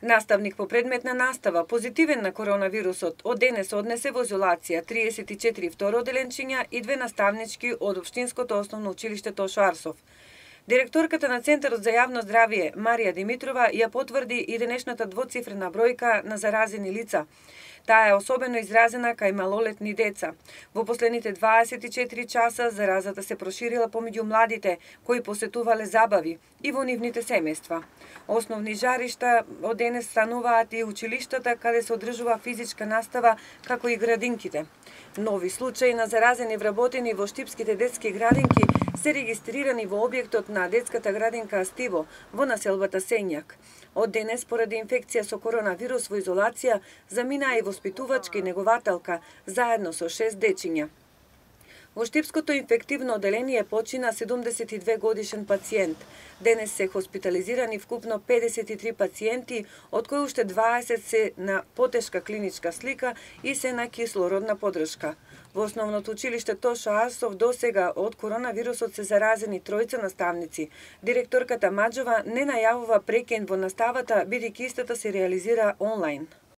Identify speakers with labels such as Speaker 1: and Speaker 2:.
Speaker 1: Наставник по предметна настава, позитивен на коронавирусот, од денес однесе во изолација 34 второделенчиња и 2 наставнички од Општинското основно училиште Тошо Арсов. Директорката на Центарот за јавно здравје Марија Димитрова ја потврди и денешната двоцифрена бројка на заразени лица. Таа е особено изразена кај малолетни деца. Во последните 24 часа заразата се проширила помеѓу младите кои посетувале забави и во нивните семејства. Основни жаришта од денес стануваат и училиштата каде се одржува физичка настава, како и градинките. Нови случаи на заразени вработени во штипските детски градинки се регистрирани во објектот на детската градинка Астиво во населбата Сењак. Од денес, поради инфекција со коронавирус во изолација, заминаа и воспитувачка и негователка, заедно со 6 дечиња. Во Штипското инфективно оделение почина 72 годишен пациент. Денес се хоспитализирани вкупно 53 пациенти, од кои уште 20 се на потешка клиничка слика и се на кислородна поддршка. Во основното училиште Тошо Арсов досега од коронавирусот се заразени тројца наставници. Директорката Маџова не најавува прекин во наставата, бидејќи истата се реализира онлайн.